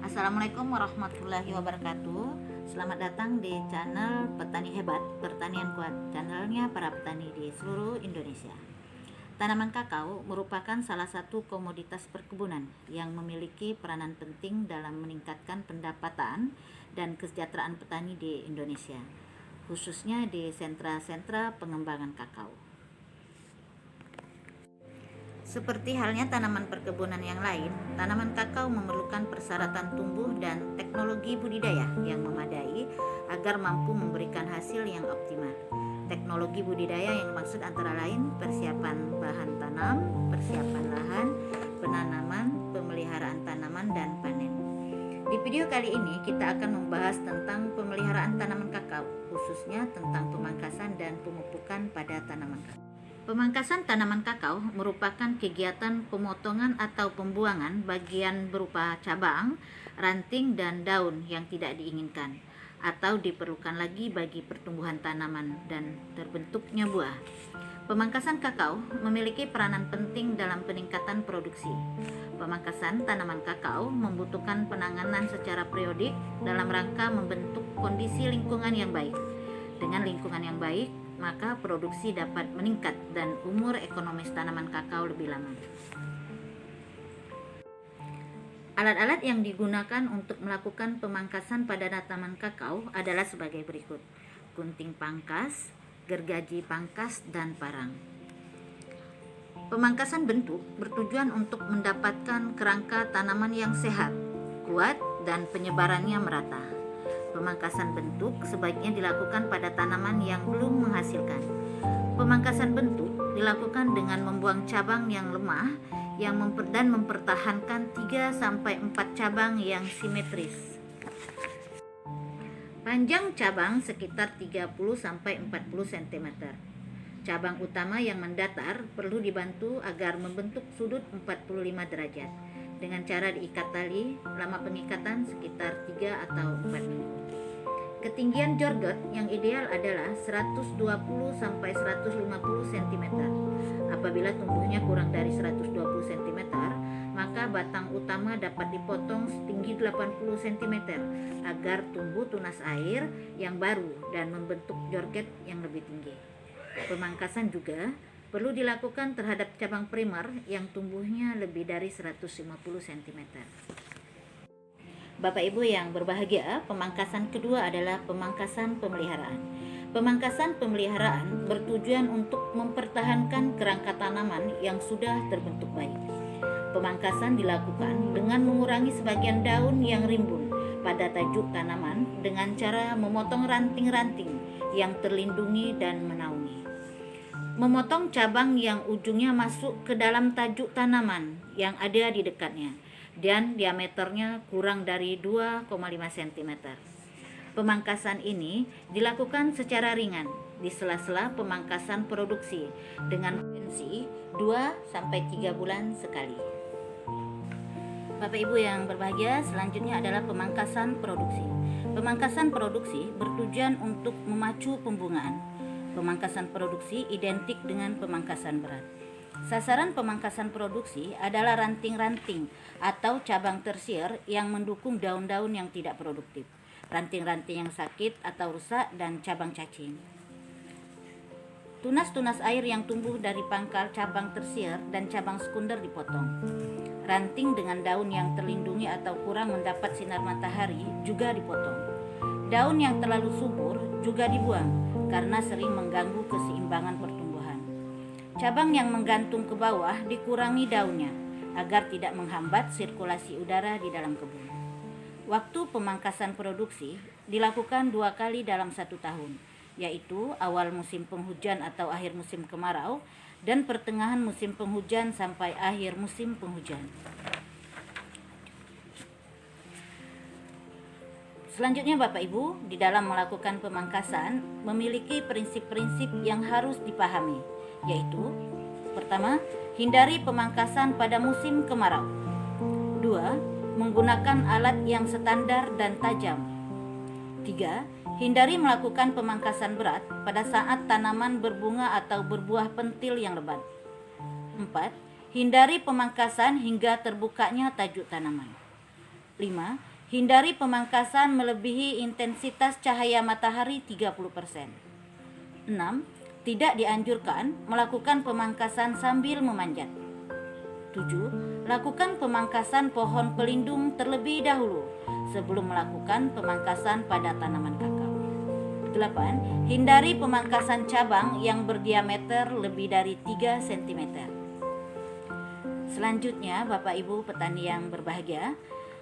Assalamualaikum warahmatullahi wabarakatuh. Selamat datang di channel Petani Hebat, Pertanian Kuat, channelnya para petani di seluruh Indonesia. Tanaman kakao merupakan salah satu komoditas perkebunan yang memiliki peranan penting dalam meningkatkan pendapatan dan kesejahteraan petani di Indonesia, khususnya di sentra-sentra pengembangan kakao. Seperti halnya tanaman perkebunan yang lain, tanaman kakao memerlukan persyaratan tumbuh dan teknologi budidaya yang memadai agar mampu memberikan hasil yang optimal. Teknologi budidaya yang maksud antara lain persiapan bahan tanam, persiapan lahan, penanaman, pemeliharaan tanaman, dan panen. Di video kali ini kita akan membahas tentang pemeliharaan tanaman kakao, khususnya tentang pemangkasan dan pemupukan pada tanaman kakao. Pemangkasan tanaman kakao merupakan kegiatan pemotongan atau pembuangan bagian berupa cabang, ranting, dan daun yang tidak diinginkan atau diperlukan lagi bagi pertumbuhan tanaman dan terbentuknya buah. Pemangkasan kakao memiliki peranan penting dalam peningkatan produksi. Pemangkasan tanaman kakao membutuhkan penanganan secara periodik dalam rangka membentuk kondisi lingkungan yang baik. Dengan lingkungan yang baik, maka produksi dapat meningkat dan umur ekonomis tanaman kakao lebih lama. Alat-alat yang digunakan untuk melakukan pemangkasan pada tanaman kakao adalah sebagai berikut: gunting pangkas, gergaji pangkas, dan parang. Pemangkasan bentuk bertujuan untuk mendapatkan kerangka tanaman yang sehat, kuat, dan penyebarannya merata. Pemangkasan bentuk sebaiknya dilakukan pada tanaman yang belum menghasilkan. Pemangkasan bentuk dilakukan dengan membuang cabang yang lemah dan mempertahankan 3-4 cabang yang simetris. Panjang cabang sekitar 30-40 cm. Cabang utama yang mendatar perlu dibantu agar membentuk sudut 45 derajat dengan cara diikat tali. Lama pengikatan sekitar 3 atau 4 minggu. Ketinggian jorget yang ideal adalah 120-150 cm. Apabila tumbuhnya kurang dari 120 cm, maka batang utama dapat dipotong setinggi 80 cm agar tumbuh tunas air yang baru dan membentuk jorget yang lebih tinggi. Pemangkasan juga perlu dilakukan terhadap cabang primer yang tumbuhnya lebih dari 150 cm. Bapak Ibu yang berbahagia, pemangkasan kedua adalah pemangkasan pemeliharaan. Pemangkasan pemeliharaan bertujuan untuk mempertahankan kerangka tanaman yang sudah terbentuk baik. Pemangkasan dilakukan dengan mengurangi sebagian daun yang rimbun pada tajuk tanaman dengan cara memotong ranting-ranting yang terlindungi dan menaungi. Memotong cabang yang ujungnya masuk ke dalam tajuk tanaman yang ada di dekatnya dan diameternya kurang dari 2,5 cm. Pemangkasan ini dilakukan secara ringan di sela-sela pemangkasan produksi dengan frekuensi 2-3 bulan sekali. Bapak Ibu yang berbahagia, selanjutnya adalah pemangkasan produksi. Pemangkasan produksi bertujuan untuk memacu pembungaan. Pemangkasan produksi identik dengan pemangkasan berat. Sasaran pemangkasan produksi adalah ranting-ranting atau cabang tersier yang mendukung daun-daun yang tidak produktif, ranting-ranting yang sakit atau rusak, dan cabang cacing. Tunas-tunas air yang tumbuh dari pangkal cabang tersier dan cabang sekunder dipotong. Ranting dengan daun yang terlindungi atau kurang mendapat sinar matahari juga dipotong. Daun yang terlalu subur juga dibuang karena sering mengganggu keseimbangan pertumbuhan. Cabang yang menggantung ke bawah dikurangi daunnya agar tidak menghambat sirkulasi udara di dalam kebun. Waktu pemangkasan produksi dilakukan 2 kali dalam 1 tahun, yaitu awal musim penghujan atau akhir musim kemarau dan pertengahan musim penghujan sampai akhir musim penghujan. Selanjutnya Bapak Ibu, di dalam melakukan pemangkasan memiliki prinsip-prinsip yang harus dipahami, yaitu: pertama, hindari pemangkasan pada musim kemarau. 2. Menggunakan alat yang standar dan tajam. 3. Hindari melakukan pemangkasan berat pada saat tanaman berbunga atau berbuah pentil yang lebat. 4. Hindari pemangkasan hingga terbukanya tajuk tanaman. 5. Hindari pemangkasan melebihi intensitas cahaya matahari 30%. 6. Tidak dianjurkan melakukan pemangkasan sambil memanjat. 7. Lakukan pemangkasan pohon pelindung terlebih dahulu sebelum melakukan pemangkasan pada tanaman kakao. 8. Hindari pemangkasan cabang yang berdiameter lebih dari 3 cm. Selanjutnya, Bapak Ibu petani yang berbahagia,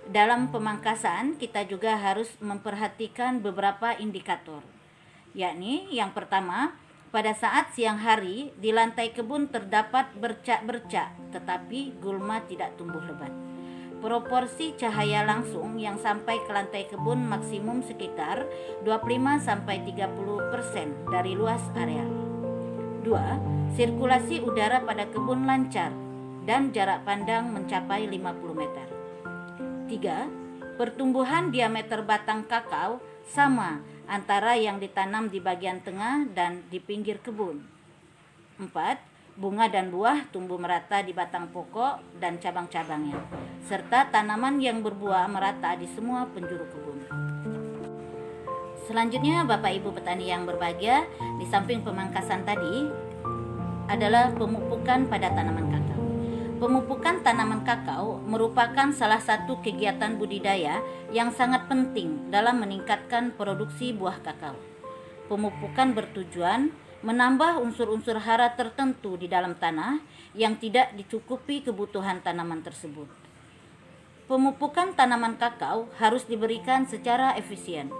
dalam pemangkasan kita juga harus memperhatikan beberapa indikator, yakni yang pertama, pada saat siang hari di lantai kebun terdapat bercak-bercak tetapi gulma tidak tumbuh lebat. Proporsi cahaya langsung yang sampai ke lantai kebun maksimum sekitar 25-30% dari luas area. 2. Sirkulasi udara pada kebun lancar dan jarak pandang mencapai 50 meter. 3. Pertumbuhan diameter batang kakao sama antara yang ditanam di bagian tengah dan di pinggir kebun. 4. Bunga dan buah tumbuh merata di batang pokok dan cabang-cabangnya, serta tanaman yang berbuah merata di semua penjuru kebun. Selanjutnya, Bapak Ibu petani yang berbahagia, di samping pemangkasan tadi adalah pemupukan pada tanaman kakao. Pemupukan tanaman kakao merupakan salah satu kegiatan budidaya yang sangat penting dalam meningkatkan produksi buah kakao. Pemupukan bertujuan menambah unsur-unsur hara tertentu di dalam tanah yang tidak dicukupi kebutuhan tanaman tersebut. Pemupukan tanaman kakao harus diberikan secara efisien.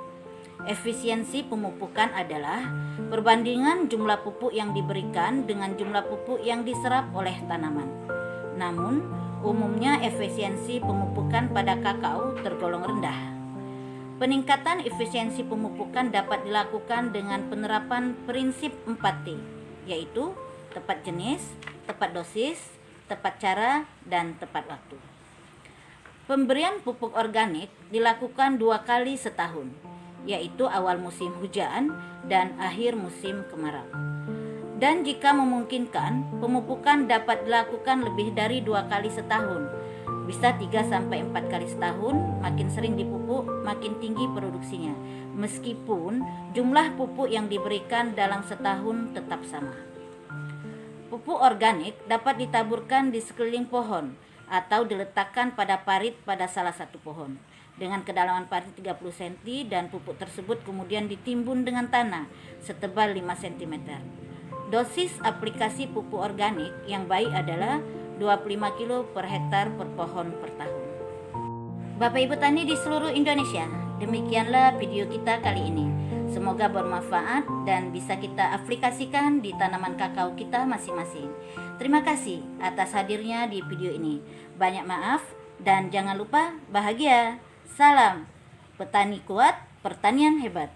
Efisiensi pemupukan adalah perbandingan jumlah pupuk yang diberikan dengan jumlah pupuk yang diserap oleh tanaman. Namun, umumnya efisiensi pemupukan pada kakao tergolong rendah. Peningkatan efisiensi pemupukan dapat dilakukan dengan penerapan prinsip 4T, yaitu tepat jenis, tepat dosis, tepat cara, dan tepat waktu. Pemberian pupuk organik dilakukan 2 kali setahun, yaitu awal musim hujan dan akhir musim kemarau. Dan jika memungkinkan, pemupukan dapat dilakukan lebih dari 2 kali setahun. Bisa 3-4 kali setahun, makin sering dipupuk, makin tinggi produksinya. Meskipun jumlah pupuk yang diberikan dalam setahun tetap sama. Pupuk organik dapat ditaburkan di sekeliling pohon atau diletakkan pada parit pada salah satu pohon dengan kedalaman parit 30 cm dan pupuk tersebut kemudian ditimbun dengan tanah setebal 5 cm. Dosis aplikasi pupuk organik yang baik adalah 25 kilo per hektar per pohon per tahun. Bapak Ibu tani di seluruh Indonesia, demikianlah video kita kali ini. Semoga bermanfaat dan bisa kita aplikasikan di tanaman kakao kita masing-masing. Terima kasih atas hadirnya di video ini. Banyak maaf dan jangan lupa bahagia. Salam petani kuat, pertanian hebat.